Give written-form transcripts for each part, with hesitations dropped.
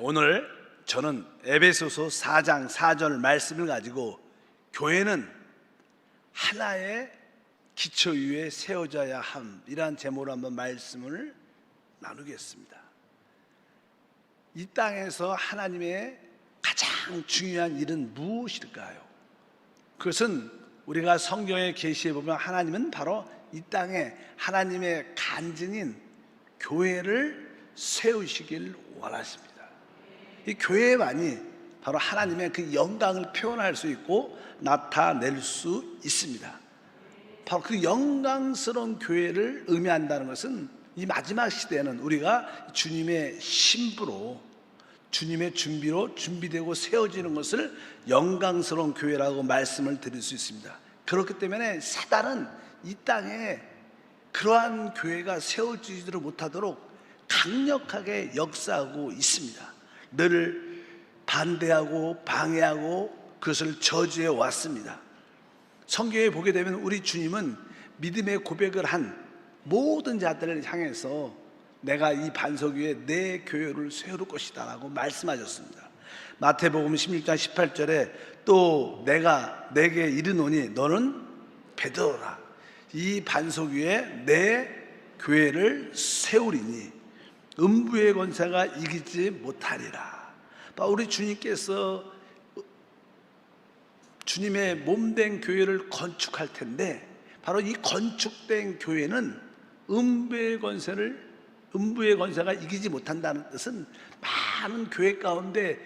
오늘 저는 에베소서 4장 4절 말씀을 가지고 교회는 하나의 기초 위에 세워져야 함이란 제목으로 한번 말씀을 나누겠습니다. 이 땅에서 하나님의 가장 중요한 일은 무엇일까요? 그것은 우리가 성경에 계시해 보면 하나님은 바로 이 땅에 하나님의 간증인 교회를 세우시길 원하십니다. 이 교회만이 바로 하나님의 그 영광을 표현할 수 있고 나타낼 수 있습니다. 바로 그 영광스러운 교회를 의미한다는 것은 이 마지막 시대에는 우리가 주님의 신부로, 주님의 준비로 준비되고 세워지는 것을 영광스러운 교회라고 말씀을 드릴 수 있습니다. 그렇기 때문에 사단은 이 땅에 그러한 교회가 세워지지를 못하도록 강력하게 역사하고 있습니다. 늘 반대하고 방해하고 그것을 저주해 왔습니다. 성경에 보게 되면 우리 주님은 믿음의 고백을 한 모든 자들을 향해서 내가 이 반석 위에 내 교회를 세울 것이다 라고 말씀하셨습니다. 마태복음 16장 18절에 또 내가 내게 이르노니 너는 베드로라, 이 반석 위에 내 교회를 세우리니 음부의 권세가 이기지 못하리라. 우리 주님께서 주님의 몸된 교회를 건축할 텐데 바로 이 건축된 교회는 음부의 권세가 이기지 못한다는 뜻은 많은 교회 가운데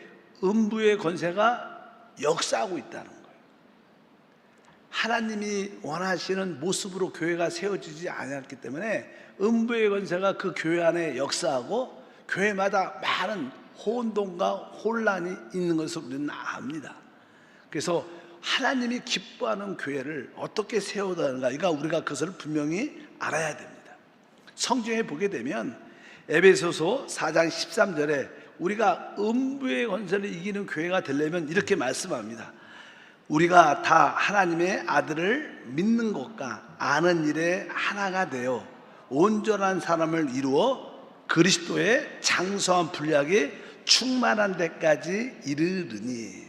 음부의 권세가 역사하고 있다는 거예요. 하나님이 원하시는 모습으로 교회가 세워지지 않았기 때문에 음부의 권세가 그 교회 안에 역사하고 교회마다 많은 혼돈과 혼란이 있는 것을 우리는 압니다. 그래서 하나님이 기뻐하는 교회를 어떻게 세워야 하는가, 이거 우리가 그것을 분명히 알아야 됩니다. 성경에 보게 되면 에베소서 4장 13절에 우리가 음부의 권세를 이기는 교회가 되려면 이렇게 말씀합니다. 우리가 다 하나님의 아들을 믿는 것과 아는 일에 하나가 되어 온전한 사람을 이루어 그리스도의 장성한 분량에 충만한 데까지 이르르니,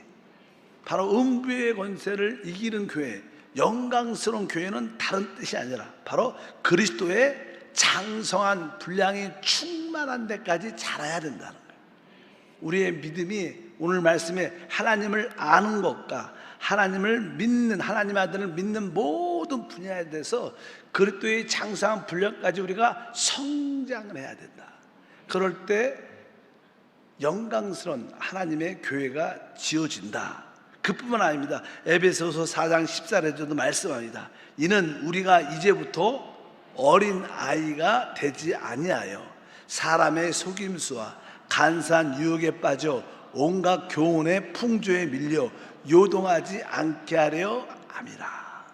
바로 음부의 권세를 이기는 교회, 영광스러운 교회는 다른 뜻이 아니라 바로 그리스도의 장성한 분량이 충만한 데까지 자라야 된다는 거예요. 우리의 믿음이 오늘 말씀에 하나님을 아는 것과 하나님을 믿는, 하나님 아들을 믿는 모든 분야에 대해서 그리스도의 장성한 분량까지 우리가 성장을 해야 된다. 그럴 때 영광스러운 하나님의 교회가 지어진다. 그뿐만 아닙니다. 에베소서 4장 14절에도 말씀합니다. 이는 우리가 이제부터 어린 아이가 되지 아니하여 사람의 속임수와 간사한 유혹에 빠져 온갖 교훈의 풍조에 밀려 요동하지 않게 하려 함이라.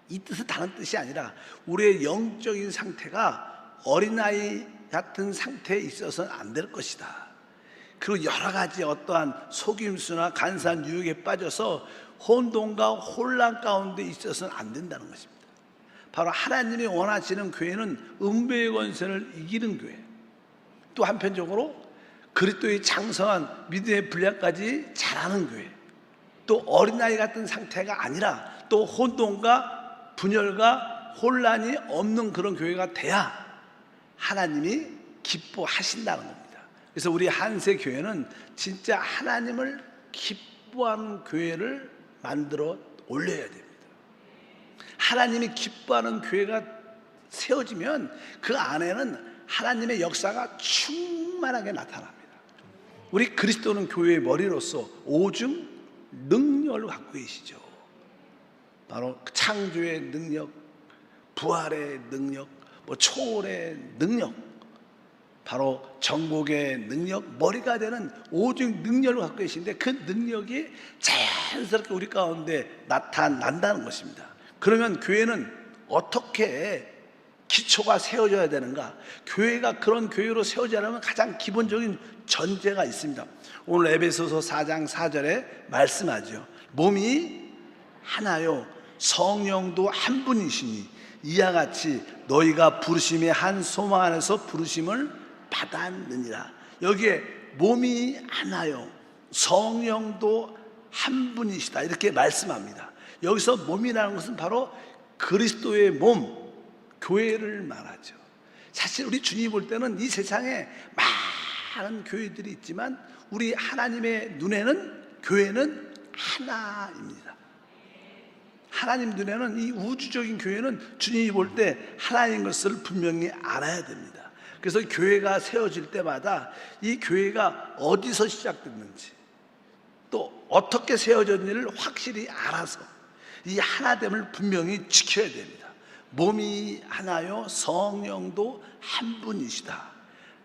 이 뜻은 다른 뜻이 아니라 우리의 영적인 상태가 어린아이 같은 상태에 있어서는 안 될 것이다. 그리고 여러 가지 어떠한 속임수나 간사한 유혹에 빠져서 혼돈과 혼란 가운데 있어서는 안 된다는 것입니다. 바로 하나님이 원하시는 교회는 음부의 권세를 이기는 교회, 또 한편적으로 그리스도의 장성한 믿음의 분량까지 자라는 교회, 또 어린아이 같은 상태가 아니라 또 혼돈과 분열과 혼란이 없는 그런 교회가 돼야 하나님이 기뻐하신다는 겁니다. 그래서 우리 한세교회는 진짜 하나님을 기뻐하는 교회를 만들어 올려야 됩니다. 하나님이 기뻐하는 교회가 세워지면 그 안에는 하나님의 역사가 충만하게 나타납니다. 우리 그리스도는 교회의 머리로서 오중 능력을 갖고 계시죠. 바로 창조의 능력, 부활의 능력, 초월의 능력, 바로 정복의 능력, 머리가 되는 오직 능력을 갖고 계신데 그 능력이 자연스럽게 우리 가운데 나타난다는 것입니다. 그러면 교회는 어떻게 기초가 세워져야 되는가? 교회가 그런 교회로 세워지려면 가장 기본적인 전제가 있습니다. 오늘 에베소서 4장 4절에 말씀하죠. 몸이 하나요 성령도 한 분이시니 이와 같이 너희가 부르심의 한 소망 안에서 부르심을 받았느니라. 여기에 몸이 하나요 성령도 한 분이시다 이렇게 말씀합니다. 여기서 몸이라는 것은 바로 그리스도의 몸, 교회를 말하죠. 사실 우리 주님이 볼 때는 이 세상에 많은 교회들이 있지만 우리 하나님의 눈에는 교회는 하나입니다. 하나님 눈에는 이 우주적인 교회는 주님이 볼 때 하나인 것을 분명히 알아야 됩니다. 그래서 교회가 세워질 때마다 이 교회가 어디서 시작됐는지 또 어떻게 세워졌는지를 확실히 알아서 이 하나됨을 분명히 지켜야 됩니다. 몸이 하나요 성령도 한 분이시다.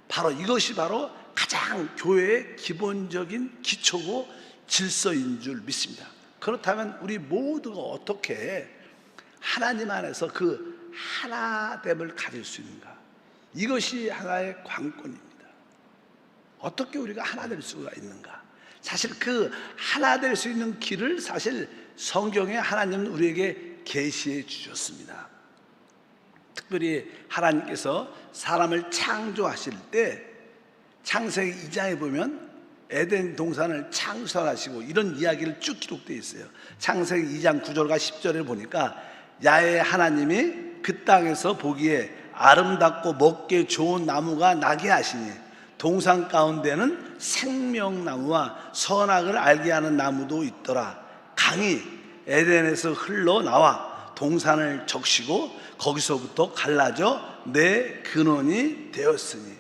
바로 이것이 바로 가장 교회의 기본적인 기초고 질서인 줄 믿습니다. 그렇다면 우리 모두가 어떻게 하나님 안에서 그 하나됨을 가질 수 있는가? 이것이 하나의 관건입니다. 어떻게 우리가 하나 될 수가 있는가? 사실 그 하나 될 수 있는 길을 사실 성경에 하나님은 우리에게 계시해 주셨습니다. 특별히 하나님께서 사람을 창조하실 때 창세기 2장에 보면 에덴 동산을 창설하시고 이런 이야기를 쭉 기록되어 있어요. 창세기 2장 9절과 10절에 보니까 야훼 하나님이 그 땅에서 보기에 아름답고 먹기에 좋은 나무가 나게 하시니 동산 가운데는 생명나무와 선악을 알게 하는 나무도 있더라. 강이 에덴에서 흘러나와 동산을 적시고 거기서부터 갈라져 내 근원이 되었으니,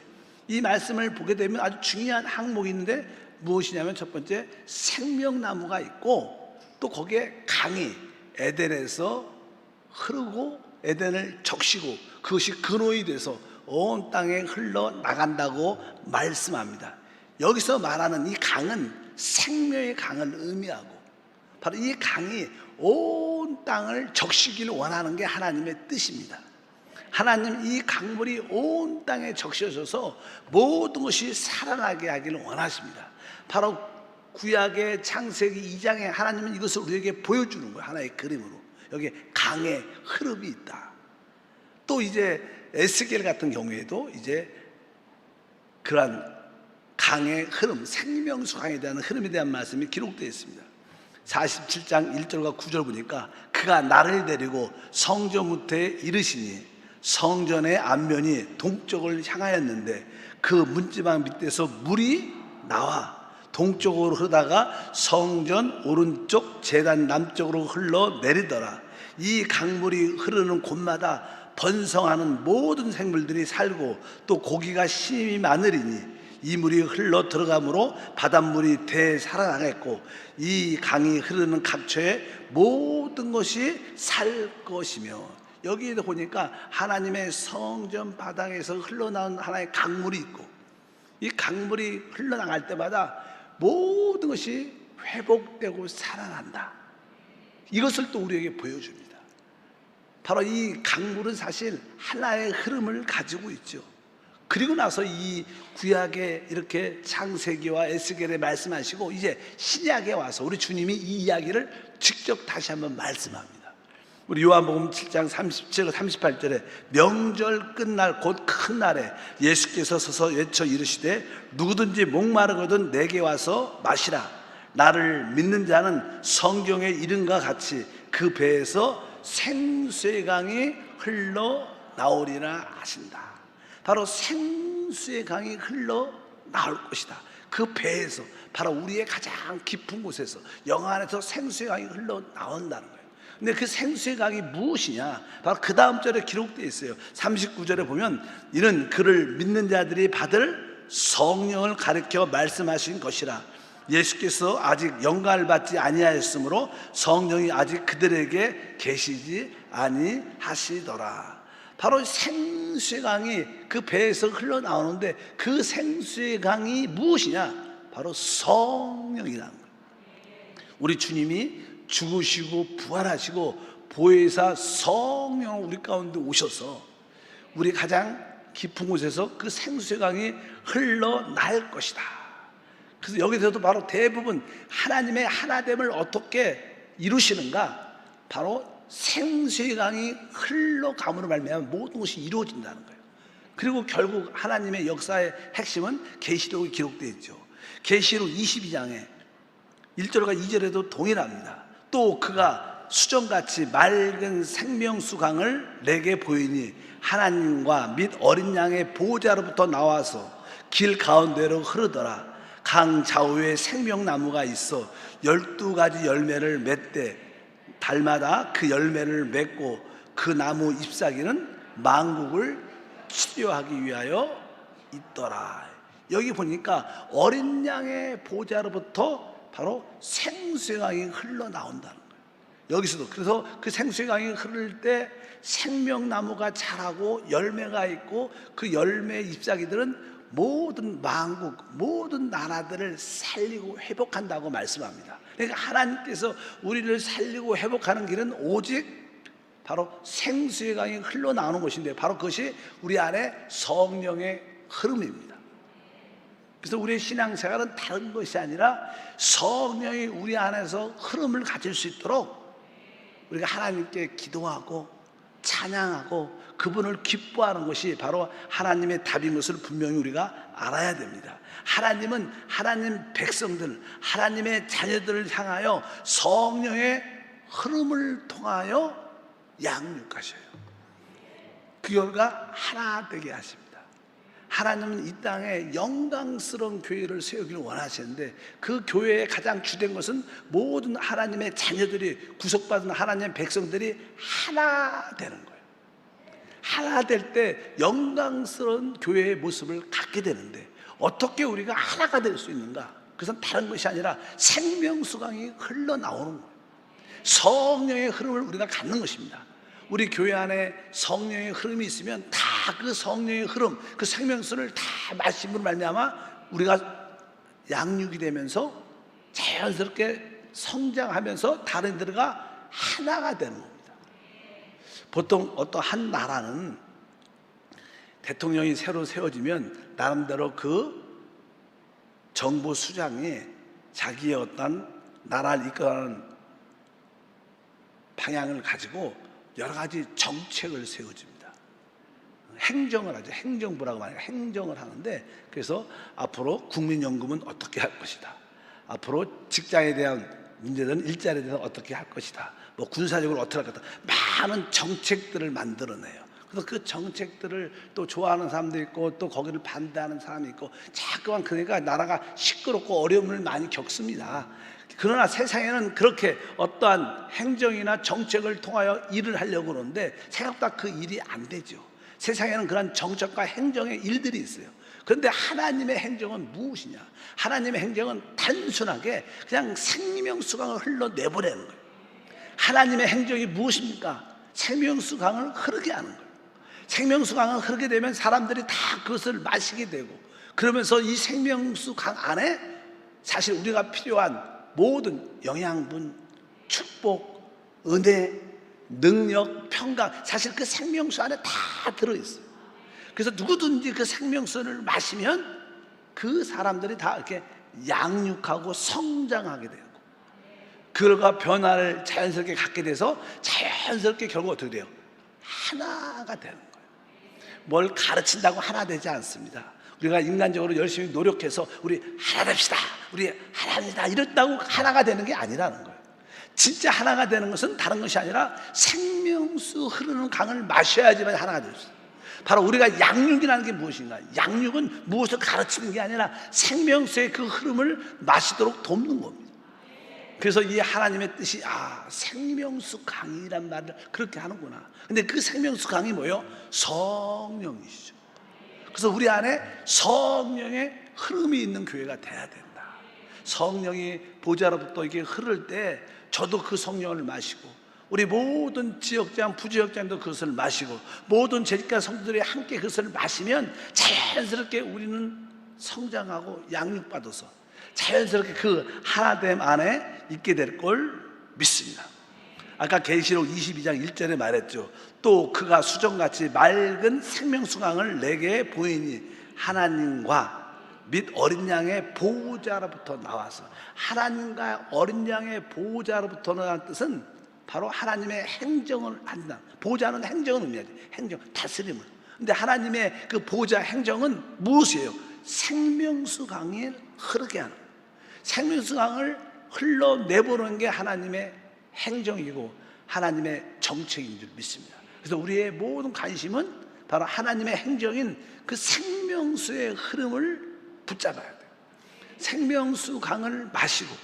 이 말씀을 보게 되면 아주 중요한 항목이 있는데 무엇이냐면 첫 번째 생명나무가 있고 또 거기에 강이 에덴에서 흐르고 에덴을 적시고 그것이 근원이 돼서 온 땅에 흘러나간다고 말씀합니다. 여기서 말하는 이 강은 생명의 강을 의미하고 바로 이 강이 온 땅을 적시기를 원하는 게 하나님의 뜻입니다. 하나님 이 강물이 온 땅에 적셔져서 모든 것이 살아나게 하기를 원하십니다. 바로 구약의 창세기 2장에 하나님은 이것을 우리에게 보여주는 거예요. 하나의 그림으로 여기에 강의 흐름이 있다. 또 이제 에스겔 같은 경우에도 이제 그러한 강의 흐름, 생명수 강에 대한 흐름에 대한 말씀이 기록되어 있습니다. 47장 1절과 9절 보니까 그가 나를 데리고 성전 무태에 이르시니 성전의 앞면이 동쪽을 향하였는데 그 문지방 밑에서 물이 나와 동쪽으로 흐르다가 성전 오른쪽 제단 남쪽으로 흘러내리더라. 이 강물이 흐르는 곳마다 번성하는 모든 생물들이 살고 또 고기가 심히 많으리니 이 물이 흘러 들어가므로 바닷물이 대살아나겠고 이 강이 흐르는 각처에 모든 것이 살 것이며, 여기에도 보니까 하나님의 성전 바닥에서 흘러나온 하나의 강물이 있고 이 강물이 흘러나갈 때마다 모든 것이 회복되고 살아난다. 이것을 또 우리에게 보여줍니다. 바로 이 강물은 사실 하나의 흐름을 가지고 있죠. 그리고 나서 이 구약에 이렇게 창세기와 에스겔에 말씀하시고 이제 신약에 와서 우리 주님이 이 이야기를 직접 다시 한번 말씀합니다. 우리 요한복음 7장 37, 38절에 명절 끝날 곧 큰 날에 예수께서 서서 외쳐 이르시되 누구든지 목마르거든 내게 와서 마시라. 나를 믿는 자는 성경의 이름과 같이 그 배에서 생수의 강이 흘러나오리라 하신다. 바로 생수의 강이 흘러나올 것이다. 그 배에서 바로 우리의 가장 깊은 곳에서 영 안에서 생수의 강이 흘러나온다는 거예요. 근데 그 생수의 강이 무엇이냐? 바로 그 다음 절에 기록되어 있어요. 39절에 보면 이는 그를 믿는 자들이 받을 성령을 가리켜 말씀하신 것이라. 예수께서 아직 영광을 받지 아니하였으므로 성령이 아직 그들에게 계시지 아니하시더라. 바로 생수의 강이 그 배에서 흘러나오는데 그 생수의 강이 무엇이냐? 바로 성령이라는 거예요. 우리 주님이 죽으시고 부활하시고 보혜사 성령 우리 가운데 오셔서 우리 가장 깊은 곳에서 그 생수의 강이 흘러날 것이다. 그래서 여기서도 바로 대부분 하나님의 하나됨을 어떻게 이루시는가? 바로 생수의 강이 흘러감으로 말미암아 모든 것이 이루어진다는 거예요. 그리고 결국 하나님의 역사의 핵심은 계시록에 기록되어 있죠. 계시록 22장에 1절과 2절에도 동일합니다. 또 그가 수정같이 맑은 생명수강을 내게 보이니 하나님과 및 어린 양의 보호자로부터 나와서 길 가운데로 흐르더라. 강 좌우에 생명나무가 있어 12가지 열매를 맺되 달마다 그 열매를 맺고 그 나무 잎사귀는 만국을 치료하기 위하여 있더라. 여기 보니까 어린 양의 보호자로부터 바로 생수의 강이 흘러나온다는 거예요. 여기서도 그래서 그 생수의 강이 흐를 때 생명나무가 자라고 열매가 있고 그 열매 잎사귀들은 모든 만국, 모든 나라들을 살리고 회복한다고 말씀합니다. 그러니까 하나님께서 우리를 살리고 회복하는 길은 오직 바로 생수의 강이 흘러나오는 것인데 바로 그것이 우리 안에 성령의 흐름입니다. 그래서 우리의 신앙생활은 다른 것이 아니라 성령이 우리 안에서 흐름을 가질 수 있도록 우리가 하나님께 기도하고 찬양하고 그분을 기뻐하는 것이 바로 하나님의 답인 것을 분명히 우리가 알아야 됩니다. 하나님은 하나님 백성들, 하나님의 자녀들을 향하여 성령의 흐름을 통하여 양육하셔요. 그 결과 하나 되게 하십니다. 하나님은 이 땅에 영광스러운 교회를 세우기를 원하시는데 그 교회의 가장 주된 것은 모든 하나님의 자녀들이 구속받은 하나님의 백성들이 하나 되는 거예요. 하나 될 때 영광스러운 교회의 모습을 갖게 되는데 어떻게 우리가 하나가 될 수 있는가? 그것은 다른 것이 아니라 생명수강이 흘러나오는 거예요. 성령의 흐름을 우리가 갖는 것입니다. 우리 교회 안에 성령의 흐름이 있으면 다 그 성령의 흐름, 그 생명수를 다 마심으로 말미암아 우리가 양육이 되면서 자연스럽게 성장하면서 다른 들과 하나가 되는 겁니다. 보통 어떠한 나라는 대통령이 새로 세워지면 나름대로 그 정부 수장이 자기의 어떤 나라를 이끌어가는 방향을 가지고 여러 가지 정책을 세워집니다. 행정을 하죠. 행정부라고 말해요. 행정을 하는데 그래서 앞으로 국민연금은 어떻게 할 것이다. 앞으로 직장에 대한 문제들은 일자리에 대해서 어떻게 할 것이다. 뭐 군사적으로 어떻게 할 것이다. 많은 정책들을 만들어내요. 그래서 그 정책들을 또 좋아하는 사람도 있고 또 거기를 반대하는 사람이 있고 자꾸만 그러니까 나라가 시끄럽고 어려움을 많이 겪습니다. 그러나 세상에는 그렇게 어떠한 행정이나 정책을 통하여 일을 하려고 그러는데 생각보다 그 일이 안 되죠. 세상에는 그런 정책과 행정의 일들이 있어요. 그런데 하나님의 행정은 무엇이냐? 하나님의 행정은 단순하게 그냥 생명수강을 흘러내보내는 거예요. 하나님의 행정이 무엇입니까? 생명수강을 흐르게 하는 거예요. 생명수강을 흐르게 되면 사람들이 다 그것을 마시게 되고 그러면서 이 생명수강 안에 사실 우리가 필요한 모든 영양분, 축복, 은혜, 능력, 평강 사실 그 생명수 안에 다 들어있어요. 그래서 누구든지 그 생명수를 마시면 그 사람들이 다 이렇게 양육하고 성장하게 되고 그걸과 변화를 자연스럽게 갖게 돼서 자연스럽게 결국 어떻게 돼요? 하나가 되는 거예요. 뭘 가르친다고 하나 되지 않습니다. 우리가 인간적으로 열심히 노력해서 우리 하나 됩시다, 우리 하나입니다 이랬다고 하나가 되는 게 아니라는 거예요. 진짜 하나가 되는 것은 다른 것이 아니라 생명수 흐르는 강을 마셔야지만 하나가 될 수 있어요. 바로 우리가 양육이라는 게 무엇인가? 양육은 무엇을 가르치는 게 아니라 생명수의 그 흐름을 마시도록 돕는 겁니다. 그래서 이 하나님의 뜻이 생명수 강이란 말을 그렇게 하는구나. 근데 그 생명수 강이 뭐예요? 성령이시죠. 그래서 우리 안에 성령의 흐름이 있는 교회가 돼야 된다. 성령이 보좌로부터 이게 흐를 때 저도 그 성령을 마시고 우리 모든 지역장, 부지역장도 그것을 마시고 모든 제직가 성도들이 함께 그것을 마시면 자연스럽게 우리는 성장하고 양육받아서 자연스럽게 그 하나됨 안에 있게 될 걸 믿습니다. 아까 계시록 22장 1절에 말했죠. 또 그가 수정같이 맑은 생명수강을 내게 보이니 하나님과 및 어린 양의 보호자로부터 나와서 하나님과 어린 양의 보호자로부터라는 뜻은 바로 하나님의 행정을 한다. 보호자는 행정을 의미하지. 행정, 다스림을. 근데 하나님의 그 보호자 행정은 무엇이에요? 생명수 강을 흐르게 하는, 생명수 강을 흘러내보는 게 하나님의 행정이고 하나님의 정책인 줄 믿습니다. 그래서 우리의 모든 관심은 바로 하나님의 행정인 그 생명수의 흐름을 붙잡아야 돼요. 생명수 강을 마시고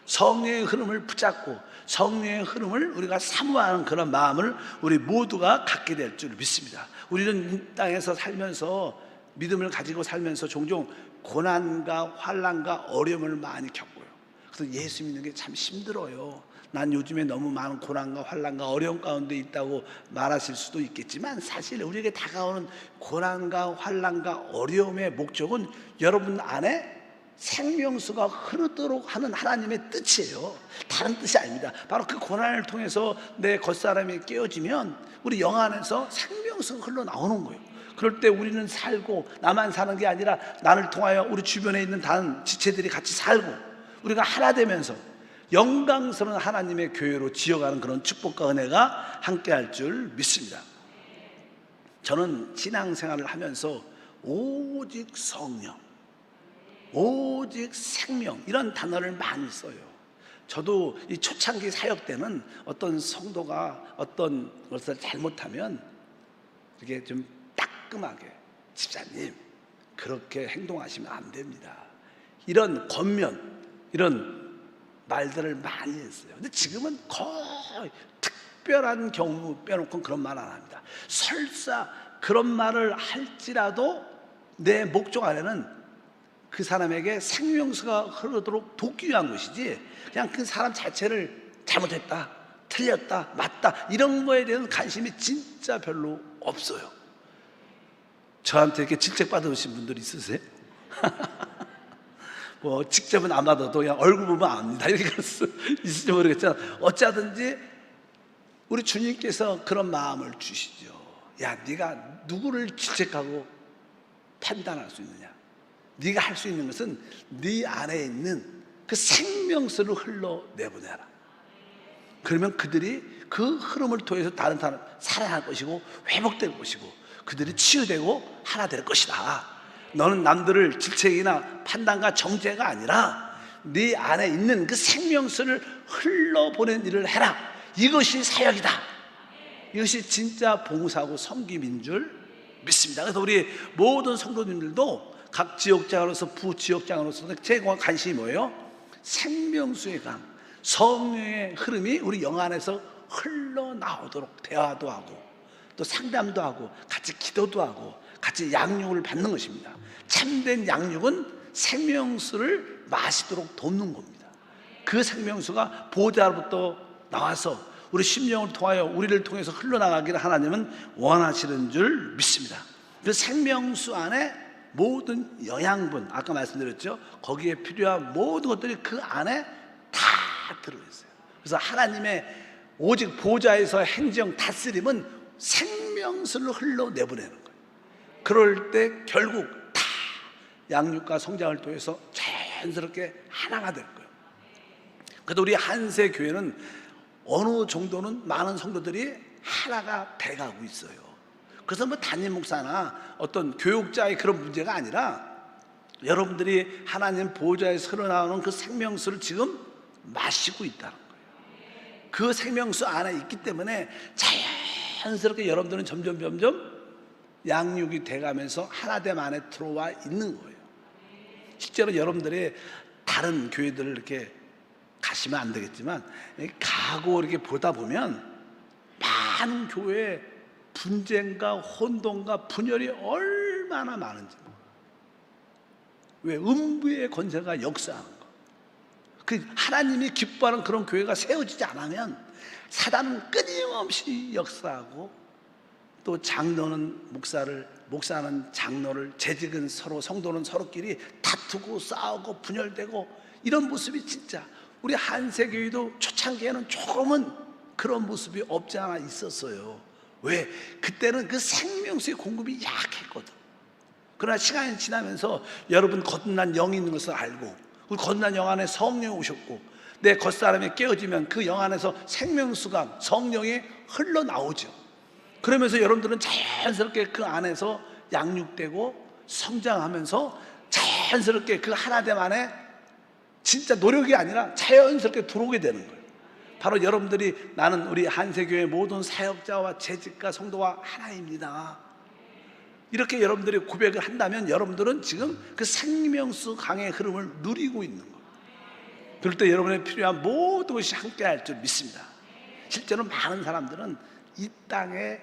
성령의 흐름을 붙잡고 성령의 흐름을 우리가 사모하는 그런 마음을 우리 모두가 갖게 될 줄 믿습니다. 우리는 이 땅에서 살면서, 믿음을 가지고 살면서 종종 고난과 환난과 어려움을 많이 겪고요. 그래서 예수 믿는 게 참 힘들어요. 난 요즘에 너무 많은 고난과 환난과 어려움 가운데 있다고 말하실 수도 있겠지만, 사실 우리에게 다가오는 고난과 환난과 어려움의 목적은 여러분 안에 생명수가 흐르도록 하는 하나님의 뜻이에요. 다른 뜻이 아닙니다. 바로 그 고난을 통해서 내 겉사람이 깨어지면 우리 영 안에서 생명수가 흘러나오는 거예요. 그럴 때 우리는 살고, 나만 사는 게 아니라 나를 통하여 우리 주변에 있는 다른 지체들이 같이 살고, 우리가 하나 되면서 영광스러운 하나님의 교회로 지어가는 그런 축복과 은혜가 함께할 줄 믿습니다. 저는 신앙생활을 하면서 오직 성령, 오직 생명, 이런 단어를 많이 써요. 저도 이 초창기 사역 때는 어떤 성도가 어떤 것을 잘못하면 이렇게 좀 따끔하게, 집사님 그렇게 행동하시면 안 됩니다, 이런 권면, 이런 말들을 많이 했어요. 근데 지금은 거의 특별한 경우 빼놓고는 그런 말 안 합니다. 설사 그런 말을 할지라도 내 목적 안에는 그 사람에게 생명수가 흐르도록 돕기 위한 것이지, 그냥 그 사람 자체를 잘못했다, 틀렸다, 맞다, 이런 거에 대한 관심이 진짜 별로 없어요. 저한테 이렇게 질책 받으신 분들 있으세요? 뭐 직접은 안 받아도 그냥 얼굴 보면 압니다, 이렇게 있을지 모르겠지만, 어찌하든지 우리 주님께서 그런 마음을 주시죠. 야, 네가 누구를 질책하고 판단할 수 있느냐? 네가 할 수 있는 것은 네 안에 있는 그 생명수를 흘러내보내라. 그러면 그들이 그 흐름을 통해서 다른 사람 살아날 것이고 회복될 것이고 그들이 치유되고 하나 될 것이다. 너는 남들을 질책이나 판단과 정죄가 아니라 네 안에 있는 그 생명수를 흘러보낸 일을 해라. 이것이 사역이다. 이것이 진짜 봉사하고 섬김인 줄 믿습니다. 그래서 우리 모든 성도님들도 각 지역장으로서, 부지역장으로서 제 관심이 뭐예요? 생명수의 강, 성령의 흐름이 우리 영 안에서 흘러나오도록 대화도 하고 또 상담도 하고 같이 기도도 하고 같이 양육을 받는 것입니다. 참된 양육은 생명수를 마시도록 돕는 겁니다. 그 생명수가 보좌로부터 나와서 우리 심령을 통하여 우리를 통해서 흘러나가기를 하나님은 원하시는 줄 믿습니다. 그 생명수 안에 모든 영양분, 아까 말씀드렸죠, 거기에 필요한 모든 것들이 그 안에 다 들어있어요. 그래서 하나님의 오직 보좌에서 행정 다스림은 생명수를 흘러내보내는 거예요. 그럴 때 결국 다 양육과 성장을 통해서 자연스럽게 하나가 될 거예요. 그래도 우리 한세 교회는 어느 정도는 많은 성도들이 하나가 돼가고 있어요. 그래서 뭐 담임 목사나 어떤 교육자의 그런 문제가 아니라 여러분들이 하나님 보좌에서 흘러나오는 그 생명수를 지금 마시고 있다는 거예요. 그 생명수 안에 있기 때문에 자연스럽게 여러분들은 점점 양육이 돼가면서 하나됨 안에 들어와 있는 거예요. 실제로 여러분들이 다른 교회들을 이렇게 가시면 안 되겠지만 가고 이렇게 보다 보면 많은 교회에 분쟁과 혼돈과 분열이 얼마나 많은지. 왜? 음부의 권세가 역사하는 거. 그 하나님이 기뻐하는 그런 교회가 세워지지 않으면 사단은 끊임없이 역사하고 또 장로는 목사는 장로를, 재직은 서로, 성도는 서로끼리 다투고 싸우고 분열되고 이런 모습이 진짜 우리 한세교회도 초창기에는 조금은 그런 모습이 없지 않아 있었어요. 왜? 그때는 그 생명수의 공급이 약했거든. 그러나 시간이 지나면서 여러분 거듭난 영이 있는 것을 알고 그 거듭난 영 안에 성령이 오셨고 내 겉사람이 깨어지면 그 영 안에서 생명수가 성령이 흘러나오죠. 그러면서 여러분들은 자연스럽게 그 안에서 양육되고 성장하면서 자연스럽게 그 하나됨 안에 진짜 노력이 아니라 자연스럽게 들어오게 되는 거예요. 바로 여러분들이 나는 우리 한세교회 모든 사역자와 재직과 성도와 하나입니다, 이렇게 여러분들이 고백을 한다면 여러분들은 지금 그 생명수 강의 흐름을 누리고 있는 거예요. 그럴 때 여러분의 필요한 모든 것이 함께 할 줄 믿습니다. 실제로 많은 사람들은 이 땅에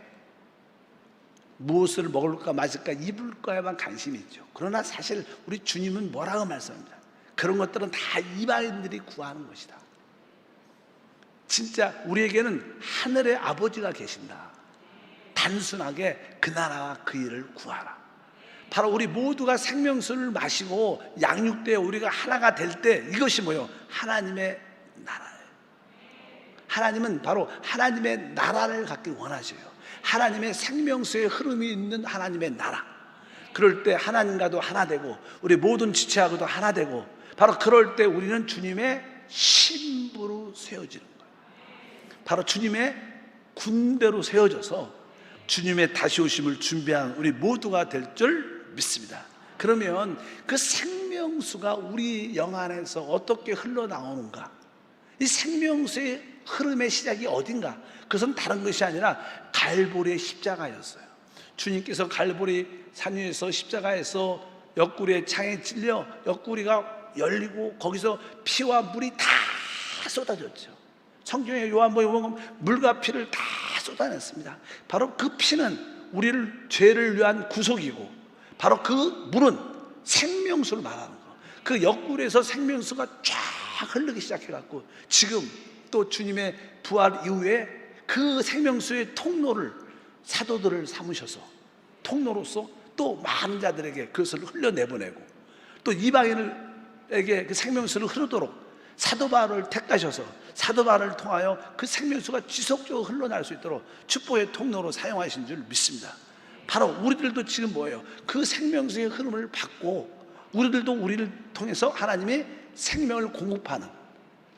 무엇을 먹을까 마실까 입을까에만 관심이 있죠. 그러나 사실 우리 주님은 뭐라고 말씀합니다. 그런 것들은 다 이방인들이 구하는 것이다. 진짜 우리에게는 하늘의 아버지가 계신다. 단순하게 그 나라와 그 일을 구하라. 바로 우리 모두가 생명수를 마시고 양육되어 우리가 하나가 될 때 이것이 뭐예요? 하나님의 나라예요. 하나님은 바로 하나님의 나라를 갖기 원하셔요. 하나님의 생명수의 흐름이 있는 하나님의 나라. 그럴 때 하나님과도 하나 되고 우리 모든 지체하고도 하나 되고, 바로 그럴 때 우리는 주님의 신부로 세워지는 거예요. 바로 주님의 군대로 세워져서 주님의 다시 오심을 준비한 우리 모두가 될 줄 믿습니다. 그러면 그 생명수가 우리 영 안에서 어떻게 흘러나오는가? 이 생명수의 흐름의 시작이 어딘가? 그것은 다른 것이 아니라 갈보리의 십자가였어요. 주님께서 갈보리 산 위에서 십자가에서 옆구리에 창에 찔려 옆구리가 열리고 거기서 피와 물이 다 쏟아졌죠. 성경에 요한복음에 보면 물과 피를 다 쏟아냈습니다. 바로 그 피는 우리를 죄를 위한 구속이고, 바로 그 물은 생명수를 말하는 거. 그 옆구리에서 생명수가 쫙 흐르기 시작해갖고 지금 또 주님의 부활 이후에 그 생명수의 통로를 사도들을 삼으셔서 통로로서 또 많은 자들에게 그것을 흘려내보내고, 또 이방인에게 그 생명수를 흐르도록 사도 바울을 택하셔서 사도 바울을 통하여 그 생명수가 지속적으로 흘러날 수 있도록 축복의 통로로 사용하신 줄 믿습니다. 바로 우리들도 지금 뭐예요? 그 생명수의 흐름을 받고 우리들도 우리를 통해서 하나님의 생명을 공급하는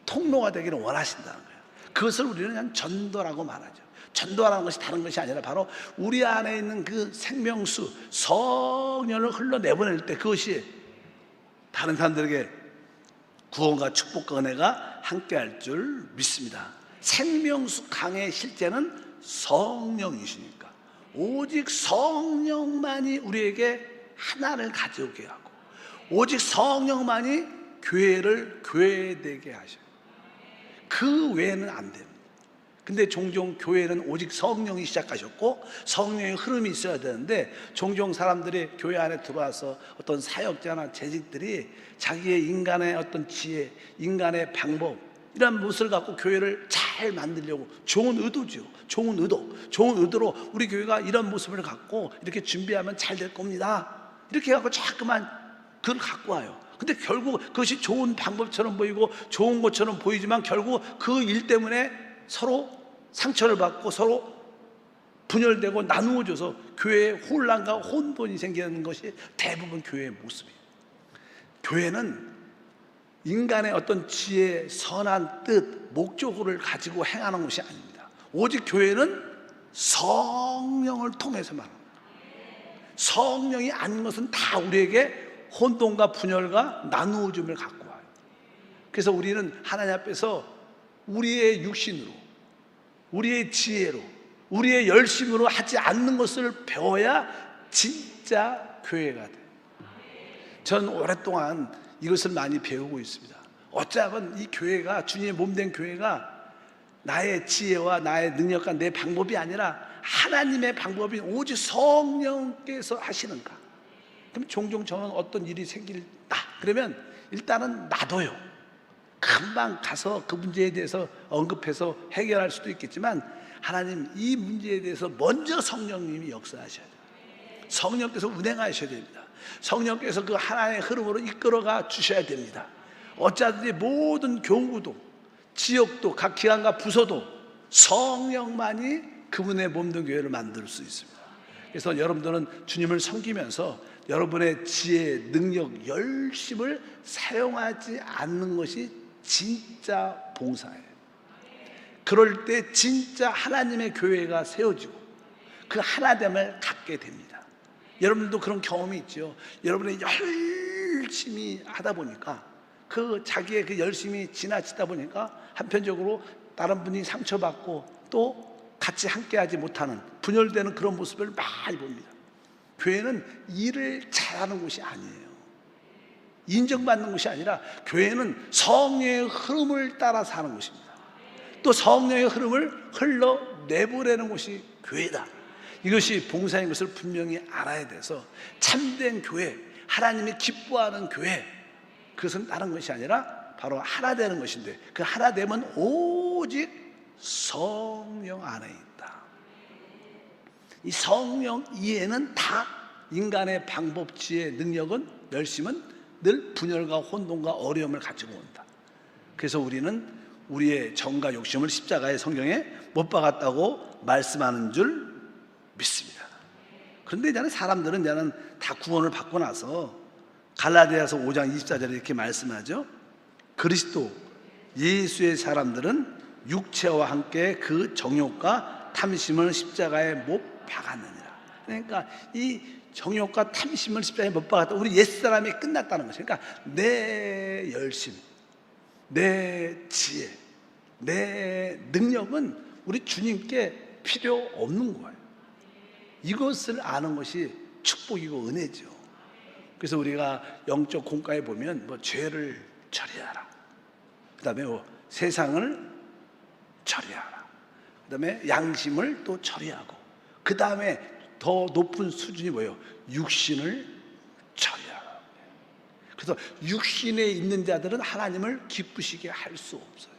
통로가 되기를 원하신다는 거예요. 그것을 우리는 그냥 전도라고 말하죠. 전도하라는 것이 다른 것이 아니라 바로 우리 안에 있는 그 생명수 성령을 흘러내보낼 때 그것이 다른 사람들에게 구원과 축복과 은혜가 함께할 줄 믿습니다. 생명수 강의 실제는 성령이시니까 오직 성령만이 우리에게 하나를 가져오게 하고 오직 성령만이 교회를 교회되게 하셔요. 그 외에는 안 됩니다. 근데 종종 교회는 오직 성령이 시작하셨고 성령의 흐름이 있어야 되는데, 종종 사람들이 교회 안에 들어와서 어떤 사역자나 재직들이 자기의 인간의 어떤 지혜, 인간의 방법, 이런 것을 갖고 교회를 잘 만들려고, 좋은 의도죠. 좋은 의도로 우리 교회가 이런 모습을 갖고 이렇게 준비하면 잘 될 겁니다, 이렇게 해갖고 자꾸만 그걸 갖고 와요. 근데 결국 그것이 좋은 방법처럼 보이고 좋은 것처럼 보이지만 결국 그 일 때문에 서로 상처를 받고 서로 분열되고 나누어져서 교회에 혼란과 혼돈이 생기는 것이 대부분 교회의 모습이에요. 교회는 인간의 어떤 지혜, 선한 뜻, 목적을 가지고 행하는 것이 아닙니다. 오직 교회는 성령을 통해서만 합니다. 성령이 아닌 것은 다 우리에게 혼돈과 분열과 나누어짐을 갖고 와요. 그래서 우리는 하나님 앞에서 우리의 육신으로, 우리의 지혜로, 우리의 열심으로 하지 않는 것을 배워야 진짜 교회가 돼요. 저는 오랫동안 이것을 많이 배우고 있습니다. 어쩌면 이 교회가, 주님의 몸된 교회가 나의 지혜와 나의 능력과 내 방법이 아니라 하나님의 방법이 오직 성령께서 하시는가. 그럼 종종 저는 어떤 일이 생길다 그러면 일단은 놔둬요. 금방 가서 그 문제에 대해서 언급해서 해결할 수도 있겠지만, 하나님 이 문제에 대해서 먼저 성령님이 역사하셔야 돼요. 성령께서 운행하셔야 됩니다. 성령께서 그 하나의 흐름으로 이끌어가 주셔야 됩니다. 어쩌든지 모든 교구도, 지역도, 각 기관과 부서도 성령만이 그분의 몸된 교회를 만들 수 있습니다. 그래서 여러분들은 주님을 섬기면서 여러분의 지혜, 능력, 열심을 사용하지 않는 것이 진짜 봉사예요. 그럴 때 진짜 하나님의 교회가 세워지고 그 하나됨을 갖게 됩니다. 여러분도 그런 경험이 있죠. 여러분의 열심히 하다 보니까 그 자기의 그 열심히 지나치다 보니까 한편적으로 다른 분이 상처받고 또 같이 함께하지 못하는 분열되는 그런 모습을 많이 봅니다. 교회는 일을 잘하는 곳이 아니에요. 인정받는 곳이 아니라 교회는 성령의 흐름을 따라 사는 곳입니다. 또 성령의 흐름을 흘러내보내는 곳이 교회다. 이것이 봉사인 것을 분명히 알아야 돼서 참된 교회, 하나님이 기뻐하는 교회, 그것은 다른 것이 아니라 바로 하나 되는 것인데, 그 하나 됨은 오직 성령 안에 있다. 이 성령 이해는 다 인간의 방법, 지혜, 능력은, 열심은 늘 분열과 혼돈과 어려움을 가지고 온다. 그래서 우리는 우리의 정과 욕심을 십자가의 성경에 못 박았다고 말씀하는 줄 믿습니다. 그런데 이제는 사람들은 이제는 다 구원을 받고 나서 갈라디아서 5장 24절에 이렇게 말씀하죠. 그리스도 예수의 사람들은 육체와 함께 그 정욕과 탐심을 십자가에 못 박았느니라. 그러니까 이 정욕과 탐심을 십자가에 못 박았다. 우리 옛사람이 끝났다는 것이죠. 그러니까 내 열심, 내 지혜, 내 능력은 우리 주님께 필요 없는 거예요. 이것을 아는 것이 축복이고 은혜죠. 그래서 우리가 영적 공과에 보면 뭐 죄를 처리하라, 그 다음에 세상을 처리하라, 그 다음에 양심을 또 처리하고, 그 다음에 더 높은 수준이 뭐예요? 육신을 처리하라. 그래서 육신에 있는 자들은 하나님을 기쁘시게 할 수 없어요.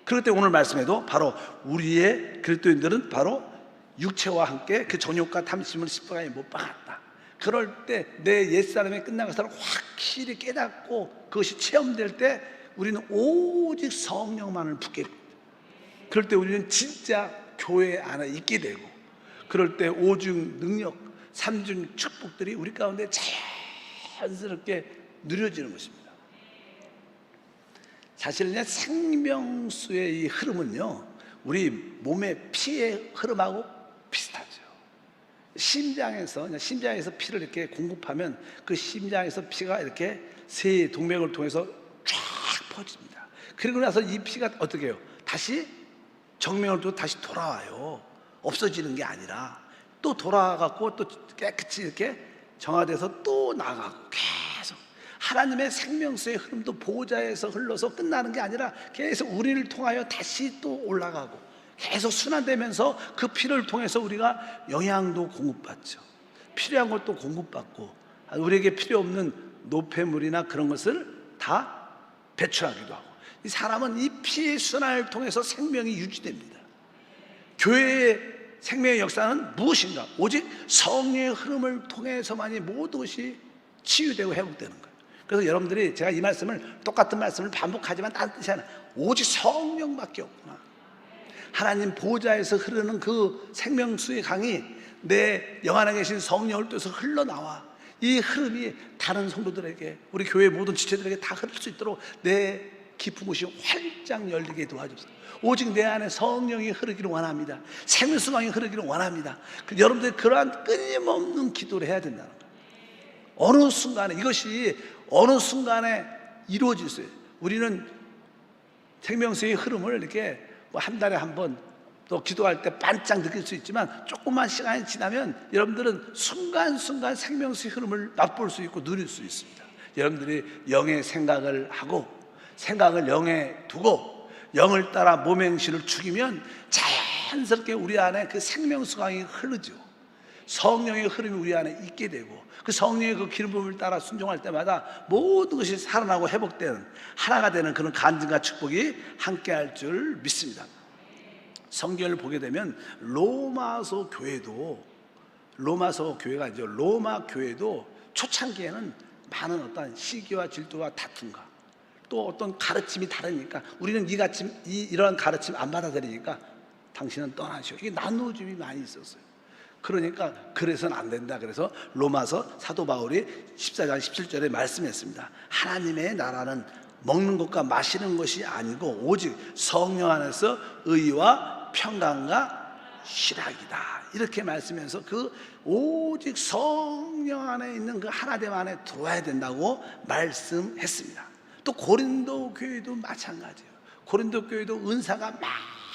그럴 때 오늘 말씀에도 바로 우리의 그리스도인들은 바로 육체와 함께 그 정욕과 탐심을 십자가에 못 박았다. 그럴 때 내 옛사람이 끝난 것을 확실히 깨닫고 그것이 체험될 때 우리는 오직 성령만을 붙게 됩니다. 그럴 때 우리는 진짜 교회 안에 있게 되고, 그럴 때 오중 능력, 삼중 축복들이 우리 가운데 자연스럽게 누려지는 것입니다. 사실은 생명수의 이 흐름은요, 우리 몸의 피의 흐름하고 비슷하죠. 심장에서 피를 이렇게 공급하면 그 심장에서 피가 이렇게 세 동맥을 통해서 쫙 퍼집니다. 그리고 나서 이 피가 어떻게 해요? 다시 정맥을 또 다시 돌아와요. 없어지는 게 아니라 또 돌아가고 또 깨끗이 이렇게 정화돼서 또 나가고, 계속 하나님의 생명수의 흐름도 보호자에서 흘러서 끝나는 게 아니라 계속 우리를 통하여 다시 또 올라가고 계속 순환되면서 그 피를 통해서 우리가 영양도 공급받죠. 필요한 것도 공급받고, 우리에게 필요 없는 노폐물이나 그런 것을 다 배출하기도 하고, 이 사람은 이 피의 순환을 통해서 생명이 유지됩니다. 교회의 생명의 역사는 무엇인가? 오직 성령의 흐름을 통해서만이 모든 것이 치유되고 회복되는 거예요. 그래서 여러분들이 제가 이 말씀을, 똑같은 말씀을 반복하지만 다른 뜻이 아니라 오직 성령밖에 없구나. 하나님 보좌에서 흐르는 그 생명수의 강이 내 영 안에 계신 성령을 통해서 흘러나와 이 흐름이 다른 성도들에게, 우리 교회 모든 지체들에게 다 흐를 수 있도록 내 깊은 곳이 활짝 열리게 도와주소서. 오직 내 안에 성령이 흐르기를 원합니다. 생명수강이 흐르기를 원합니다. 여러분들이 그러한 끊임없는 기도를 해야 된다는 거예요. 어느 순간에, 이것이 어느 순간에 이루어질 수 있어요. 우리는 생명수의 흐름을 이렇게 한 달에 한 번 또 기도할 때 반짝 느낄 수 있지만, 조금만 시간이 지나면 여러분들은 순간순간 생명수의 흐름을 맛볼 수 있고 누릴 수 있습니다. 여러분들이 영의 생각을 하고 생각을 영에 두고 영을 따라 몸의 행실을 죽이면 자연스럽게 우리 안에 그 생명수강이 흐르죠. 성령의 흐름이 우리 안에 있게 되고, 그 성령의 그 기름 부음을 따라 순종할 때마다 모든 것이 살아나고 회복되는, 하나가 되는 그런 간증과 축복이 함께할 줄 믿습니다. 성경을 보게 되면 로마서 교회가 이제 로마 교회도 초창기에는 많은 어떤 시기와 질투와 다툼과 또 어떤 가르침이 다르니까, 우리는 이러한 가르침 안 받아들이니까 당신은 떠나시오, 이게 나누어짐이 많이 있었어요. 그러니까 그래서는 안 된다. 그래서 로마서 사도 바울이 14장 17절에 말씀했습니다. 하나님의 나라는 먹는 것과 마시는 것이 아니고 오직 성령 안에서 의와 평강과 희락이다. 이렇게 말씀해서 그 오직 성령 안에 있는 그 하나됨 안에 들어와야 된다고 말씀했습니다. 또 고린도 교회도 마찬가지예요. 고린도 교회도 은사가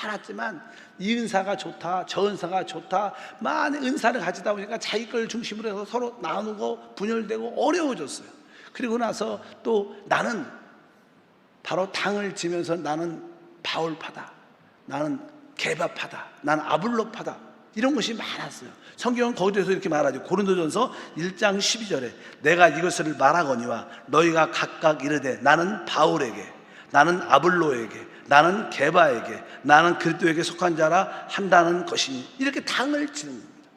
많았지만 이 은사가 좋다, 저 은사가 좋다, 많은 은사를 가지다 보니까 자기 걸 중심으로 해서 서로 나누고 분열되고 어려워졌어요. 그리고 나서 또 나는 바로 당을 지면서 나는 바울파다, 나는 게바파다, 나는 아볼로파다, 이런 것이 많았어요. 성경은 거기에서 이렇게 말하죠. 고린도전서 1장 12절에 내가 이것을 말하거니와 너희가 각각 이르되 나는 바울에게, 나는 아볼로에게, 나는 게바에게, 나는 그리스도에게 속한 자라 한다는 것이니, 이렇게 당을 지는 겁니다.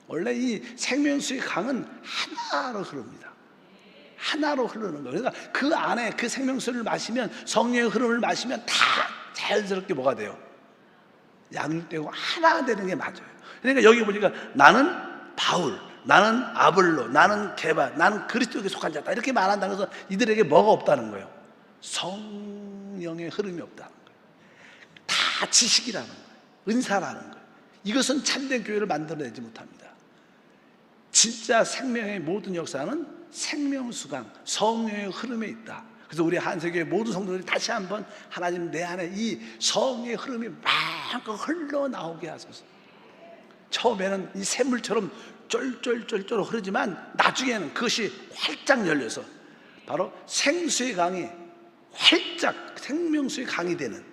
원래 이 생명수의 강은 하나로 흐릅니다. 하나로 흐르는 거예요. 그러니까 그 안에 그 생명수를 마시면, 성령의 흐름을 마시면 다 자연스럽게 뭐가 돼요? 양육되고 하나 되는 게 맞아요. 그러니까 여기 보니까 나는 바울, 나는 아볼로, 나는 게바, 나는 그리스도에게 속한 자다, 이렇게 말한다는 것은 이들에게 뭐가 없다는 거예요? 성령의 흐름이 없다는 거예요. 다 지식이라는 거예요. 은사라는 거예요. 이것은 참된 교회를 만들어내지 못합니다. 진짜 생명의 모든 역사는 생명수강, 성령의 흐름에 있다. 그래서 우리 한세교회 모든 성도들이 다시 한번 하나님 내 안에 이 성의 흐름이 마음껏 흘러나오게 하소서. 처음에는 이 샘물처럼 쫄쫄쫄쫄 흐르지만 나중에는 그것이 활짝 열려서 바로 생수의 강이 활짝 생명수의 강이 되는,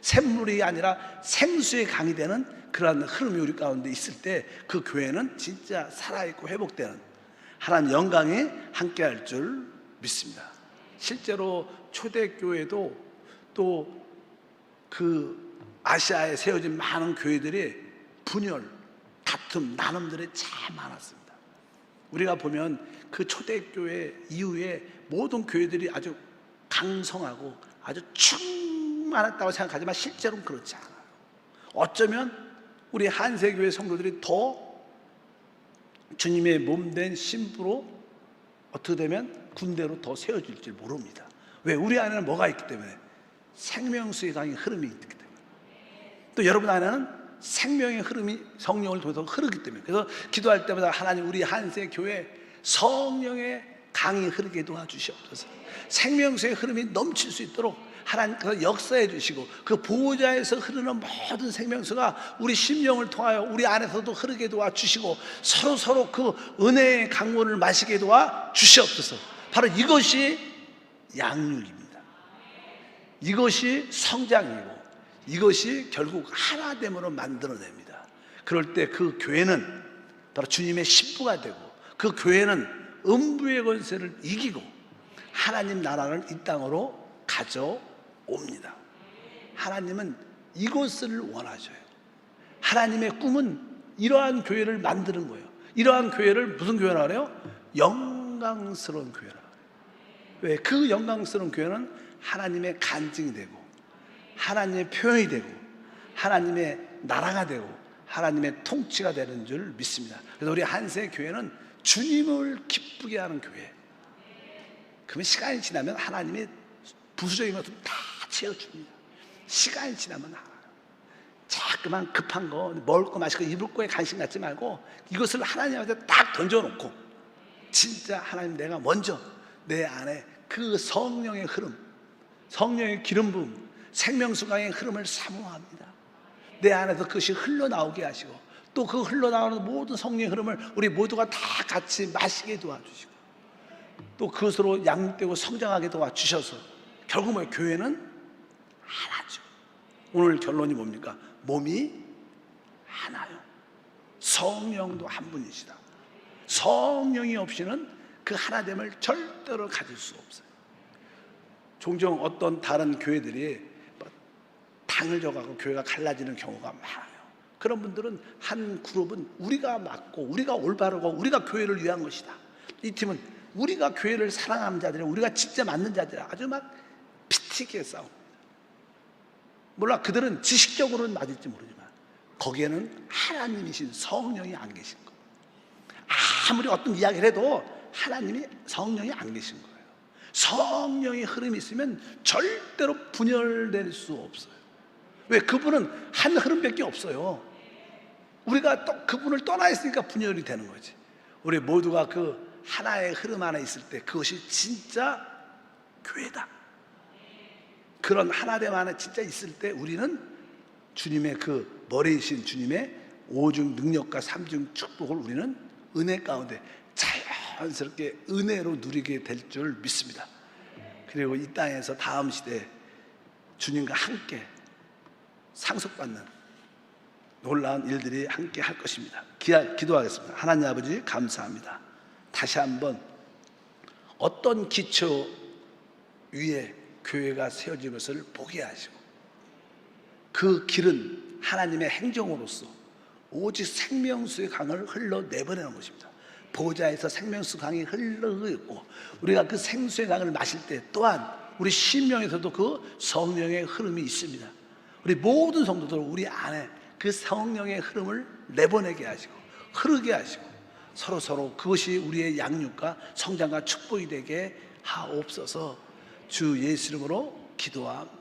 샘물이 아니라 생수의 강이 되는 그러한 흐름이 우리 가운데 있을 때 그 교회는 진짜 살아있고 회복되는 하나님 영광이 함께할 줄 믿습니다. 실제로 초대교회도 또 그 아시아에 세워진 많은 교회들이 분열, 다툼, 나눔들이 참 많았습니다. 우리가 보면 그 초대교회 이후에 모든 교회들이 아주 강성하고 아주 충만했다고 생각하지만 실제로는 그렇지 않아요. 어쩌면 우리 한세교회 성도들이 더 주님의 몸된 신부로 어떻게 되면 군대로 더 세워질지 모릅니다. 왜? 우리 안에는 뭐가 있기 때문에? 생명수의 강의 흐름이 있기 때문에. 또 여러분 안에는 생명의 흐름이 성령을 통해서 흐르기 때문에. 그래서 기도할 때마다 하나님 우리 한세교회 성령의 강이 흐르게 도와주시옵소서. 생명수의 흐름이 넘칠 수 있도록 하나님께서 역사해 주시고 그 보호자에서 흐르는 모든 생명수가 우리 심령을 통하여 우리 안에서도 흐르게 도와주시고 서로 그 은혜의 강물을 마시게 도와주시옵소서. 바로 이것이 양육입니다. 이것이 성장이고 이것이 결국 하나됨으로 만들어냅니다. 그럴 때 그 교회는 바로 주님의 신부가 되고 그 교회는 음부의 권세를 이기고 하나님 나라를 이 땅으로 가져옵니다. 하나님은 이것을 원하셔요. 하나님의 꿈은 이러한 교회를 만드는 거예요. 이러한 교회를 무슨 교회라 그래요? 영광스러운 교회라 그래요. 왜? 그 영광스러운 교회는 하나님의 간증이 되고 하나님의 표현이 되고 하나님의 나라가 되고 하나님의 통치가 되는 줄 믿습니다. 그래서 우리 한세 교회는 주님을 기쁘게 하는 교회. 그러면 시간이 지나면 하나님이 부수적인 것을 다 채워줍니다. 시간이 지나면 알아요. 자꾸만 급한 거, 먹을 거, 마실 거, 입을 거에 관심 갖지 말고 이것을 하나님한테 딱 던져놓고 진짜 하나님 내가 먼저 내 안에 그 성령의 흐름, 성령의 기름 부음, 생명수강의 흐름을 사모합니다. 내 안에서 그것이 흘러나오게 하시고 또 그 흘러나오는 모든 성령의 흐름을 우리 모두가 다 같이 마시게 도와주시고 또 그것으로 양육되고 성장하게 도와주셔서 결국 뭐 교회는 하나죠. 오늘 결론이 뭡니까? 몸이 하나요. 성령도 한 분이시다. 성령이 없이는 그 하나됨을 절대로 가질 수 없어요. 종종 어떤 다른 교회들이 당을 져가고 교회가 갈라지는 경우가 많아요. 그런 분들은 한 그룹은 우리가 맞고 우리가 올바르고 우리가 교회를 위한 것이다. 이 팀은 우리가 교회를 사랑하는 자들이 우리가 진짜 맞는 자들이 아주 막 피튀게 싸웁니다. 몰라 그들은 지식적으로는 맞을지 모르지만 거기에는 하나님이신 성령이 안 계신 거예요. 아무리 어떤 이야기를 해도 하나님이 성령이 안 계신 거예요. 성령의 흐름이 있으면 절대로 분열될 수 없어요. 왜? 그분은 한 흐름밖에 없어요. 우리가 또 그분을 떠나 있으니까 분열이 되는 거지. 우리 모두가 그 하나의 흐름 안에 있을 때 그것이 진짜 교회다. 그런 하나됨 안에 진짜 있을 때 우리는 주님의 그 머리이신 주님의 오중 능력과 삼중 축복을 우리는 은혜 가운데 자연스럽게 은혜로 누리게 될 줄 믿습니다. 그리고 이 땅에서 다음 시대에 주님과 함께 상속받는 놀라운 일들이 함께 할 것입니다. 기도하겠습니다. 하나님 아버지 감사합니다. 다시 한번 어떤 기초 위에 교회가 세워진 것을 보게 하시고 그 길은 하나님의 행정으로서 오직 생명수의 강을 흘러내보내는 것입니다. 보좌에서 생명수 강이 흘러가고 있고 우리가 그 생수의 강을 마실 때 또한 우리 심령에서도 그 성령의 흐름이 있습니다. 우리 모든 성도들 우리 안에 그 성령의 흐름을 내보내게 하시고 흐르게 하시고 서로 그것이 우리의 양육과 성장과 축복이 되게 하옵소서. 주 예수 이름으로 기도합니다.